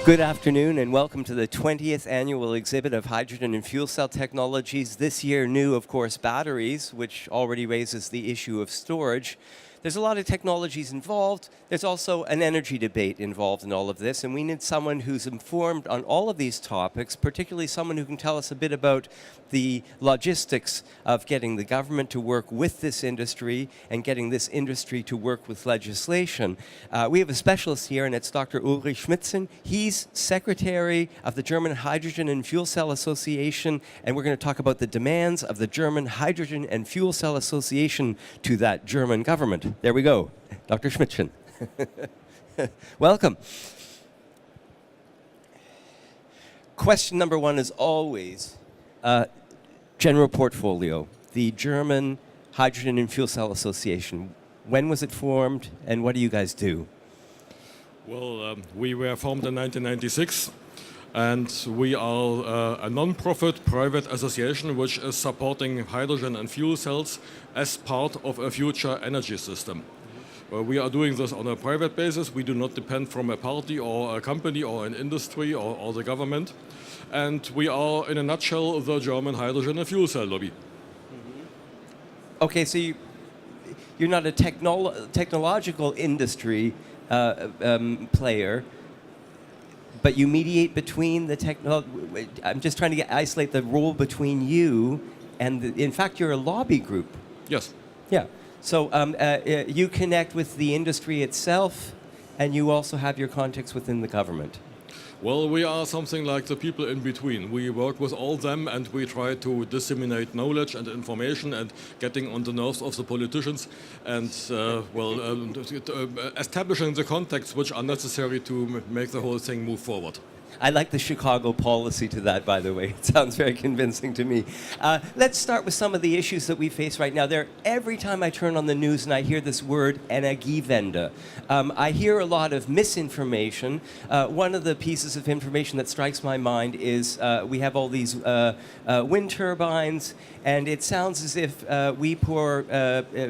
Good afternoon and welcome to the 20th annual exhibit of hydrogen and fuel cell technologies. This year new, of course, batteries, which already raises the issue of storage. There's a lot of technologies involved. There's also an energy debate involved in all of this, and we need someone who's informed on all of these topics, particularly someone who can tell us a bit about the logistics of getting the government to work with this industry and getting this industry to work with legislation. We have a specialist here, and it's Dr. Ulrich Schmidtchen. He's Secretary of the German Hydrogen and Fuel Cell Association, and we're going to talk about the demands of the German Hydrogen and Fuel Cell Association to that German government. There we go, Dr. Schmidtchen. Welcome. Question number one is always general portfolio. The German Hydrogen and Fuel Cell Association. When was it formed, and what do you guys do? Well, we were formed in 1996, and we are a non-profit private association which is supporting hydrogen and fuel cells as part of a future energy system. We are doing this on a private basis. We do not depend from a party or a company or an industry or the government. And we are, in a nutshell, the German hydrogen and fuel cell lobby. Okay, so you're not a technological industry player, but you mediate between the technology. I'm just trying to isolate the role between you and, in fact, you're a lobby group. Yes. Yeah. So you connect with the industry itself, and you also have your contacts within the government. Well, we are something like the people in between. We work with all them, and we try to disseminate knowledge and information and getting on the nerves of the politicians and establishing the contacts which are necessary to make the whole thing move forward. I like the Chicago policy to that, by the way. It sounds very convincing to me. Let's start with some of the issues that we face right now. Every time I turn on the news and I hear this word, Energiewende, I hear a lot of misinformation. One of the pieces of information that strikes my mind is we have all these wind turbines, and it sounds as if we poor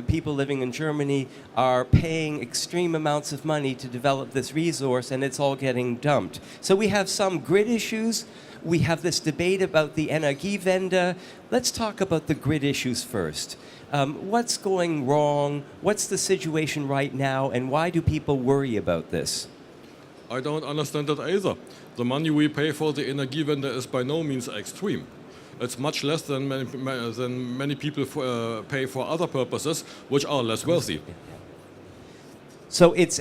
people living in Germany are paying extreme amounts of money to develop this resource, and it's all getting dumped. So we have some grid issues. We have this debate about the Energiewende. Let's talk about the grid issues first. What's going wrong? What's the situation right now? And why do people worry about this? I don't understand that either. The money we pay for the Energiewende is by no means extreme. It's much less than many people pay for other purposes, which are less wealthy. So it's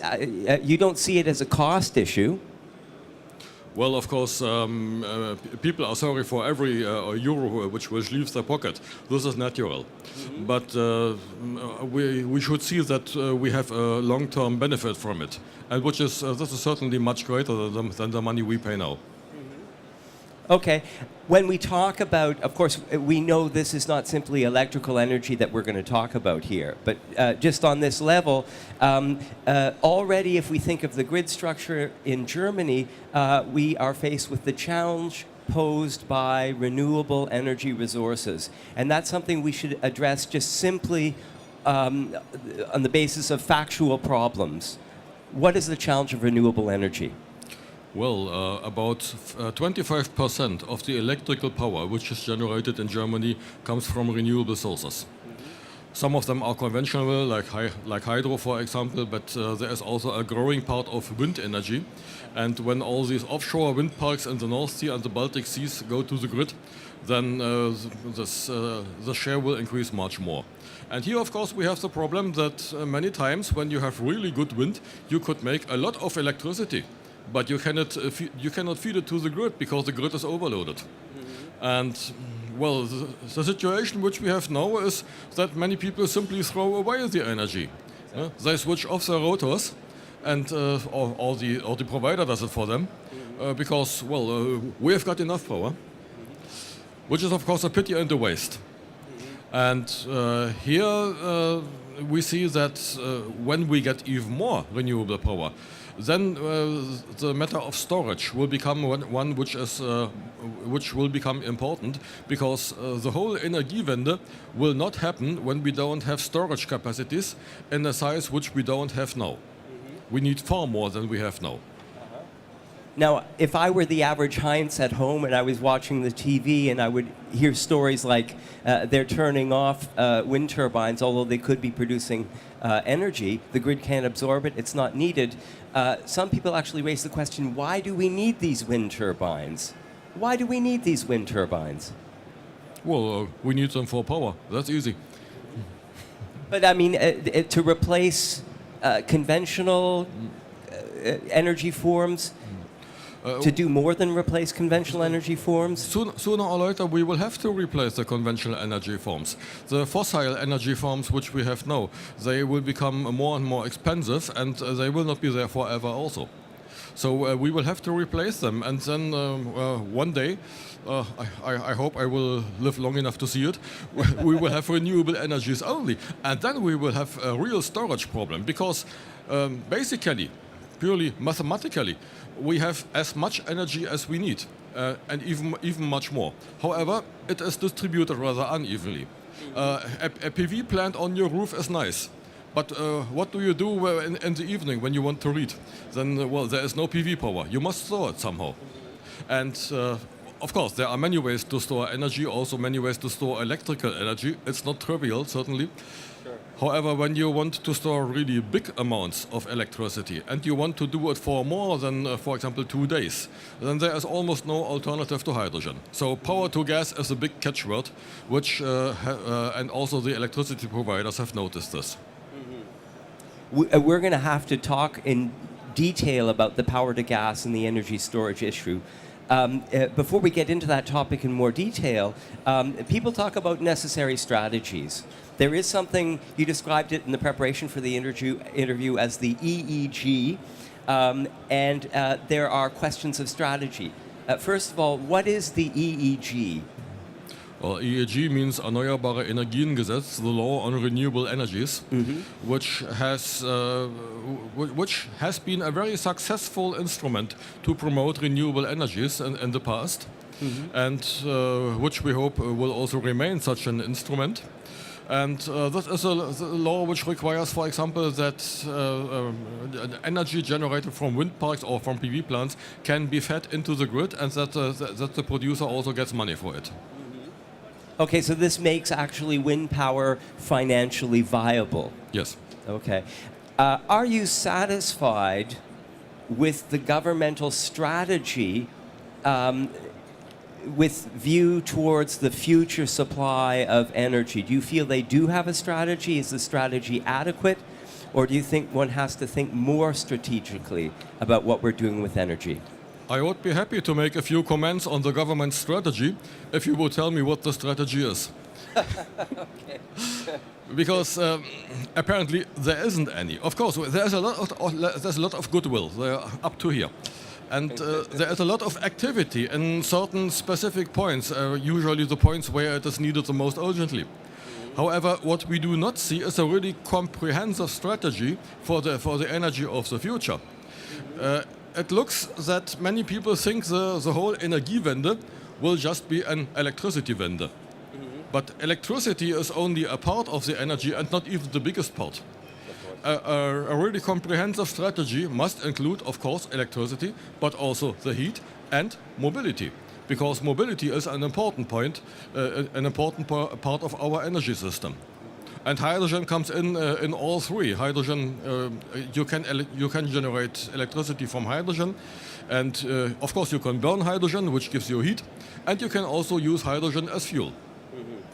you don't see it as a cost issue? Well, of course, people are sorry for every euro which leaves their pocket. This is natural. Mm-hmm. But we should see that we have a long-term benefit from it, and this is certainly much greater than the money we pay now. Okay. When we talk about, of course, we know this is not simply electrical energy that we're going to talk about here, but just on this level, already if we think of the grid structure in Germany, we are faced with the challenge posed by renewable energy resources. And that's something we should address just simply on the basis of factual problems. What is the challenge of renewable energy? Well, about 25% of the electrical power which is generated in Germany comes from renewable sources. Mm-hmm. Some of them are conventional, like hydro, for example, but there is also a growing part of wind energy. And when all these offshore wind parks in the North Sea and the Baltic Seas go to the grid, then the share will increase much more. And here, of course, we have the problem that many times when you have really good wind, you could make a lot of electricity. But you cannot feed it to the grid because the grid is overloaded. Mm-hmm. And, well, the situation which we have now is that many people simply throw away the energy. They switch off their rotors, and or the provider does it for them, because, well, we have got enough power, which is, of course, a pity and a waste. And here we see that when we get even more renewable power, then the matter of storage will become one which will become important, because the whole Energiewende will not happen when we don't have storage capacities in a size which we don't have now. Mm-hmm. We need far more than we have now. Now, if I were the average Heinz at home and I was watching the TV and I would hear stories like they're turning off wind turbines, although they could be producing energy, the grid can't absorb it, it's not needed. Some people actually raise the question, why do we need these wind turbines? Why do we need these wind turbines? Well, we need them for power. That's easy. But I mean, to replace conventional energy forms, to do more than replace conventional energy forms? Sooner or later, we will have to replace the conventional energy forms. The fossil energy forms which we have now, they will become more and more expensive, and they will not be there forever also. So we will have to replace them, and then one day, I hope I will live long enough to see it, we will have renewable energies only, and then we will have a real storage problem, because basically, purely mathematically, we have as much energy as we need, and even much more. However, it is distributed rather unevenly. A PV plant on your roof is nice, but what do you do in the evening when you want to read? Then, well, there is no PV power. You must store it somehow. And of course, there are many ways to store energy, also many ways to store electrical energy. It's not trivial, certainly. Sure. However, when you want to store really big amounts of electricity and you want to do it for more than, for example, 2 days, then there is almost no alternative to hydrogen. So power to gas is a big catchword, which and also the electricity providers have noticed this. We're going to have to talk in detail about the power to gas and the energy storage issue. Before we get into that topic in more detail, people talk about necessary strategies. There is something, you described it in the preparation for the interview as the EEG, and there are questions of strategy. First of all, what is the EEG? Well, EEG means Erneuerbare Energiengesetz, the law on renewable energies, which has been a very successful instrument to promote renewable energies in the past, and which we hope will also remain such an instrument. And that is a law which requires, for example, that energy generated from wind parks or from PV plants can be fed into the grid, and that the producer also gets money for it. Okay, so this makes actually wind power financially viable. Yes. Okay. Are you satisfied with the governmental strategy with view towards the future supply of energy? Do you feel they do have a strategy? Is the strategy adequate? Or do you think one has to think more strategically about what we're doing with energy? I would be happy to make a few comments on the government strategy if you would tell me what the strategy is. Okay. Because apparently there isn't any. Of course, there's a lot of goodwill. They're up to here. And there is a lot of activity in certain specific points, usually the points where it is needed the most urgently. However, what we do not see is a really comprehensive strategy for the energy of the future. It looks that many people think the whole Energiewende will just be an electricity-wende. But electricity is only a part of the energy and not even the biggest part. A really comprehensive strategy must include, of course, electricity, but also the heat and mobility. Because mobility is an important point, an important part of our energy system. And hydrogen comes in all three. Hydrogen, you can generate electricity from hydrogen, and of course you can burn hydrogen, which gives you heat, and you can also use hydrogen as fuel.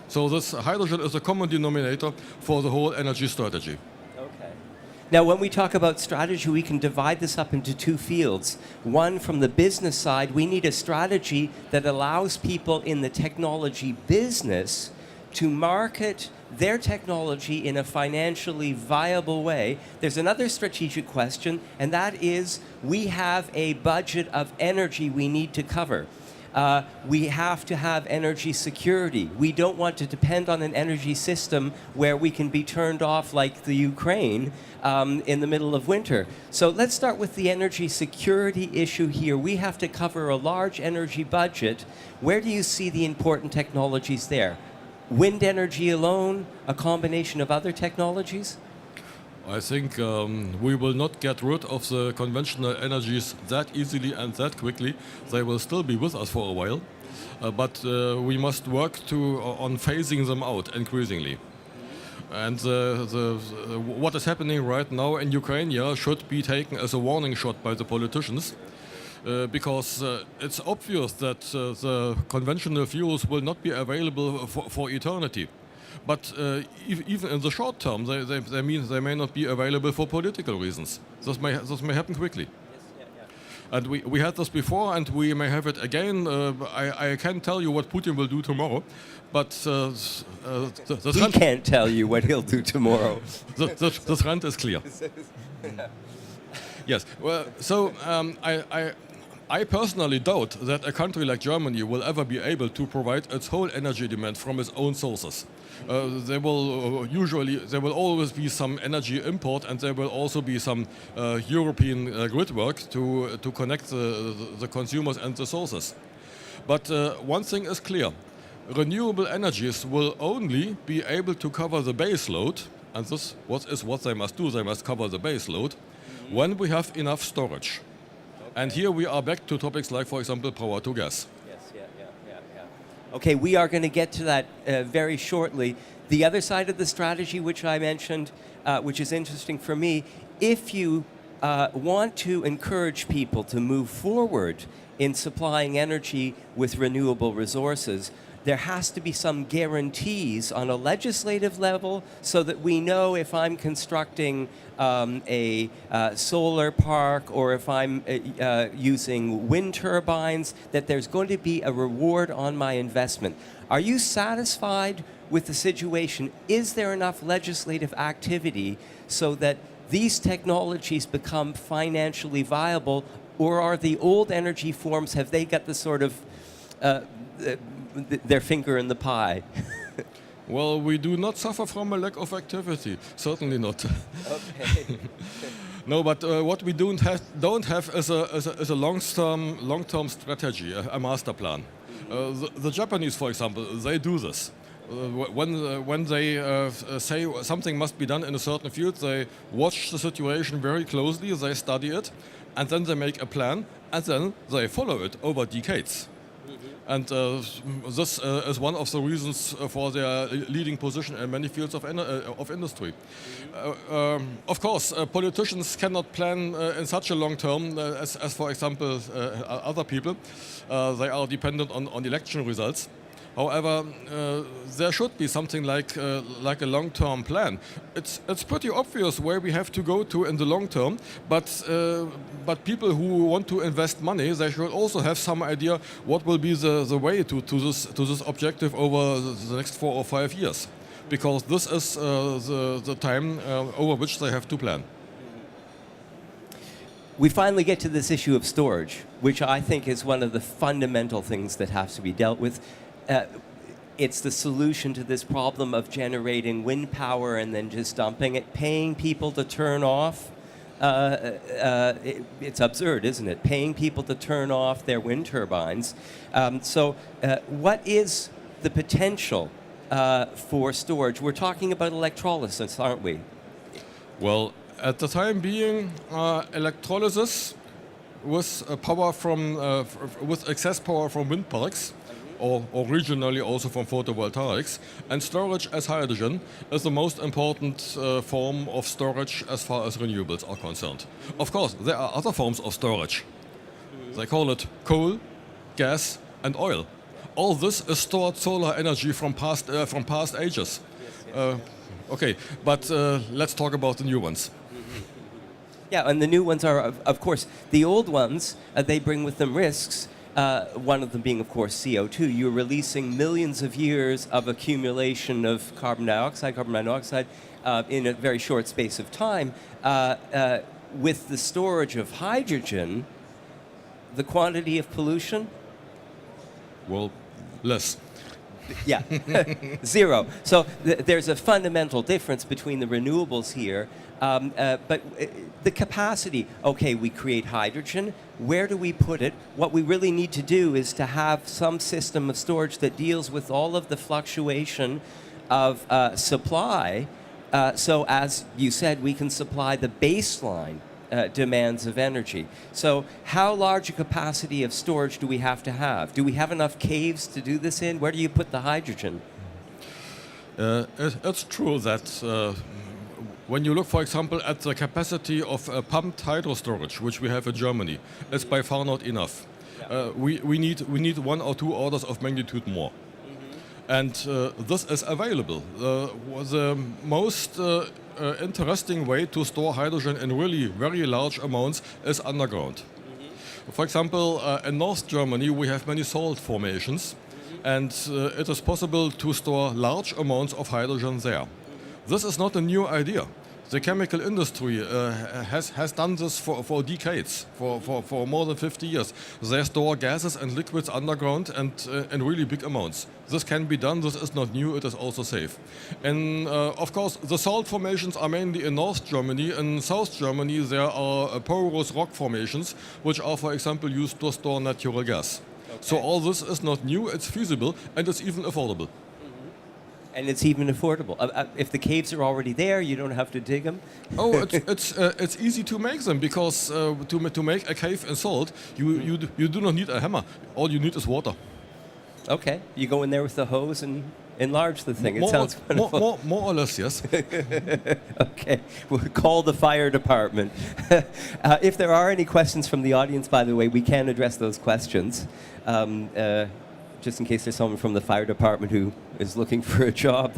So this hydrogen is a common denominator for the whole energy strategy. Okay. Now, when we talk about strategy, we can divide this up into two fields. One, from the business side, we need a strategy that allows people in the technology business to market their technology in a financially viable way. There's another strategic question, and that is we have a budget of energy we need to cover. We have to have energy security. We don't want to depend on an energy system where we can be turned off like the Ukraine in the middle of winter. So let's start with the energy security issue here. We have to cover a large energy budget. Where do you see the important technologies there? Wind energy alone, a combination of other technologies? I think we will not get rid of the conventional energies that easily and that quickly. They will still be with us for a while, but we must work on phasing them out increasingly. And what is happening right now in Ukraine should be taken as a warning shot by the politicians, because it's obvious that the conventional fuels will not be available for eternity. But even in the short term, they may not be available for political reasons. This may happen quickly. And we had this before, and we may have it again. I can't tell you what Putin will do tomorrow, but he can't tell you what he'll do tomorrow. The trend is clear. Yes. Well, so I personally doubt that a country like Germany will ever be able to provide its whole energy demand from its own sources. There will always be some energy import, and there will also be some European grid work to connect the consumers and the sources. But one thing is clear: renewable energies will only be able to cover the base load, and this is what they must do. They must cover the base load when we have enough storage. And here we are back to topics like, for example, power to gas. Okay, we are going to get to that very shortly. The other side of the strategy, which I mentioned, which is interesting for me, if you want to encourage people to move forward in supplying energy with renewable resources, there has to be some guarantees on a legislative level so that we know if I'm constructing a solar park or if I'm using wind turbines, that there's going to be a reward on my investment. Are you satisfied with the situation? Is there enough legislative activity so that these technologies become financially viable, or are the old energy forms, have they got the sort of their finger in the pie? Well, we do not suffer from a lack of activity. Certainly not. Okay. No, but what we don't have is a long-term strategy, a master plan. The Japanese, for example, they do this. When they say something must be done in a certain field, they watch the situation very closely, they study it, and then they make a plan, and then they follow it over decades. And this is one of the reasons for their leading position in many fields of industry. Of course, politicians cannot plan in such a long term as for example, other people. They are dependent on election results. However, there should be something like a long-term plan. It's pretty obvious where we have to go to in the long term, but people who want to invest money, they should also have some idea what will be the way to this objective over the next 4 or 5 years, because this is the time over which they have to plan. We finally get to this issue of storage, which I think is one of the fundamental things that has to be dealt with. It's the solution to this problem of generating wind power and then just dumping it, paying people to turn off. It's absurd, isn't it? Paying people to turn off their wind turbines. What is the potential for storage? We're talking about electrolysis, aren't we? Well, at the time being, electrolysis with power with excess power from wind parks, or regionally also from photovoltaics, and storage as hydrogen is the most important form of storage as far as renewables are concerned. Of course, there are other forms of storage. They call it coal, gas, and oil. All this is stored solar energy from past ages. Okay, but let's talk about the new ones. Yeah, and the new ones are, of course, the old ones, they bring with them risks. One of them being, of course, CO2. You're releasing millions of years of accumulation of carbon monoxide in a very short space of time. With the storage of hydrogen, the quantity of pollution? Well, less. Yeah, zero. So there's a fundamental difference between the renewables here. But the capacity, okay, we create hydrogen. Where do we put it? What we really need to do is to have some system of storage that deals with all of the fluctuation of supply So as you said, we can supply the baseline demands of energy. So how large a capacity of storage do we have to have? Do we have enough caves to do this in? Where do you put the hydrogen? It's true that when you look, for example, at the capacity of pumped hydro storage, which we have in Germany, it's by far not enough. We need 1 or 2 orders of magnitude more. And this is available. The most interesting way to store hydrogen in really very large amounts is underground. For example, in North Germany we have many salt formations, and it is possible to store large amounts of hydrogen there. This is not a new idea. The chemical industry has done this for decades, for more than 50 years. They store gases and liquids underground and in really big amounts. This can be done, this is not new, it is also safe. And of course, the salt formations are mainly in North Germany. In South Germany there are porous rock formations, which are, for example, used to store natural gas. Okay. So all this is not new, it's feasible, and it's even affordable. And it's even affordable. If the caves are already there, you don't have to dig them. Oh, it's easy to make them, because to make a cave in salt, you do not need a hammer. All you need is water. Okay, you go in there with the hose and enlarge the thing. It sounds wonderful. More or less, yes. Okay, we'll call the fire department. If there are any questions from the audience, by the way, we can address those questions. Just in case there's someone from the fire department who is looking for a job.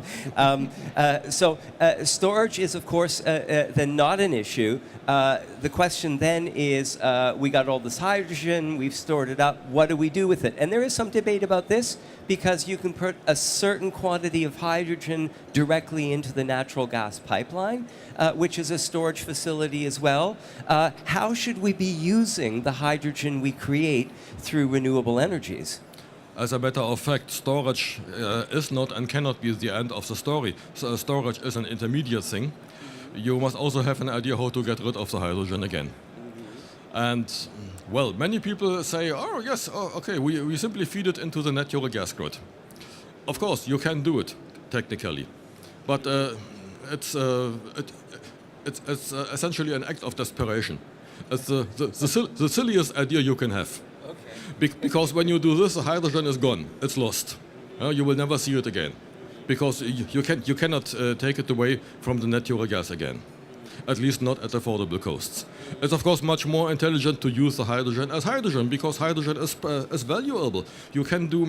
Storage is, of course, then not an issue. The question then is, we got all this hydrogen, we've stored it up, what do we do with it? And there is some debate about this, because you can put a certain quantity of hydrogen directly into the natural gas pipeline, which is a storage facility as well. How should we be using the hydrogen we create through renewable energies? As a matter of fact, storage is not and cannot be the end of the story. So storage is an intermediate thing. You must also have an idea how to get rid of the hydrogen again. And, well, many people say, oh, yes, okay, we simply feed it into the natural gas grid. Of course, you can do it, technically. But it's essentially an act of desperation. It's the silliest idea you can have. Because when you do this, the hydrogen is gone. It's lost. You will never see it again. Because you cannot take it away from the natural gas again. At least not at affordable costs. It's of course much more intelligent to use the hydrogen as hydrogen, because hydrogen is valuable. You can do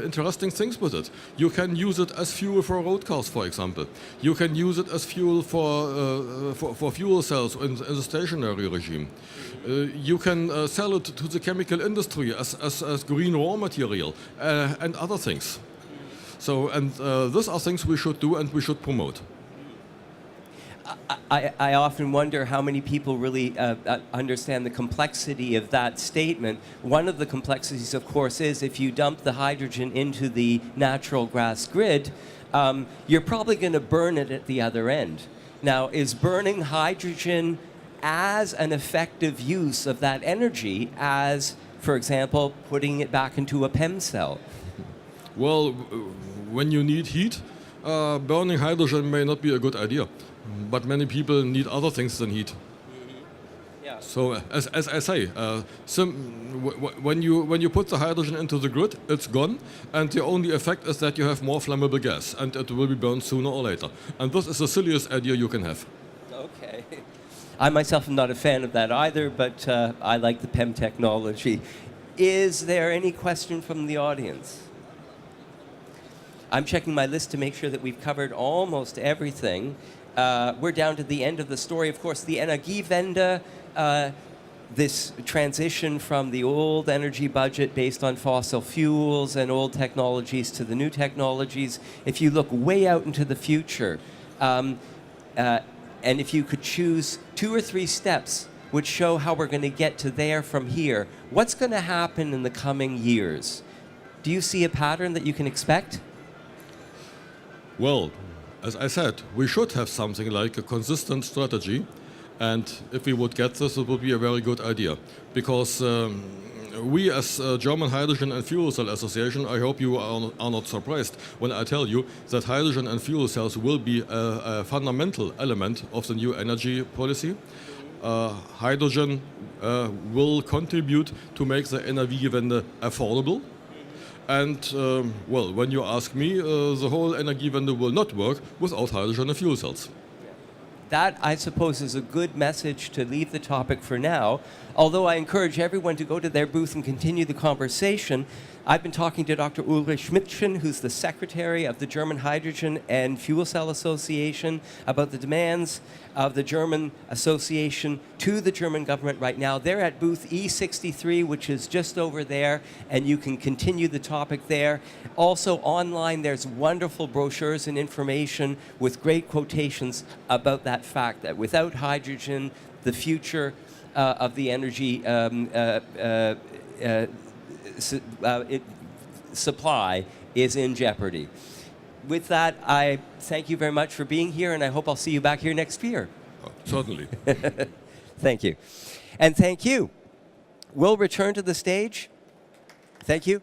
interesting things with it. You can use it as fuel for road cars, for example. You can use it as fuel for fuel cells in the stationary regime. You can sell it to the chemical industry as green raw material and other things. So, and these are things we should do and we should promote. I often wonder how many people really understand the complexity of that statement. One of the complexities, of course, is if you dump the hydrogen into the natural gas grid, you're probably going to burn it at the other end. Now, is burning hydrogen as an effective use of that energy as, for example, putting it back into a PEM cell? Well, when you need heat, burning hydrogen may not be a good idea. But many people need other things than heat. Yeah. So, as I say, when you put the hydrogen into the grid, it's gone, and the only effect is that you have more flammable gas, and it will be burned sooner or later. And this is the silliest idea you can have. Okay. I myself am not a fan of that either, but I like the PEM technology. Is there any question from the audience? I'm checking my list to make sure that we've covered almost everything. We're down to the end of the story. Of course, the Energiewende, this transition from the old energy budget based on fossil fuels and old technologies to the new technologies. If you look way out into the future, and if you could choose 2 or 3 steps which show how we're going to get to there from here, what's going to happen in the coming years? Do you see a pattern that you can expect? Well, as I said, we should have something like a consistent strategy, and if we would get this, it would be a very good idea. Because we as German Hydrogen and Fuel Cell Association, I hope you are not surprised when I tell you that hydrogen and fuel cells will be a fundamental element of the new energy policy. Hydrogen will contribute to make the Energiewende affordable. And, well, when you ask me, the whole Energiewende will not work without hydrogen and fuel cells. That, I suppose, is a good message to leave the topic for now. Although I encourage everyone to go to their booth and continue the conversation. I've been talking to Dr. Ulrich Schmidtchen, who's the secretary of the German Hydrogen and Fuel Cell Association, about the demands of the German association to the German government right now. They're at booth E63, which is just over there, and you can continue the topic there. Also online, there's wonderful brochures and information with great quotations about that fact that without hydrogen, the future of the energy supply is in jeopardy. With that, I thank you very much for being here, and I hope I'll see you back here next year. Certainly. Thank you. And thank you. We'll return to the stage. Thank you.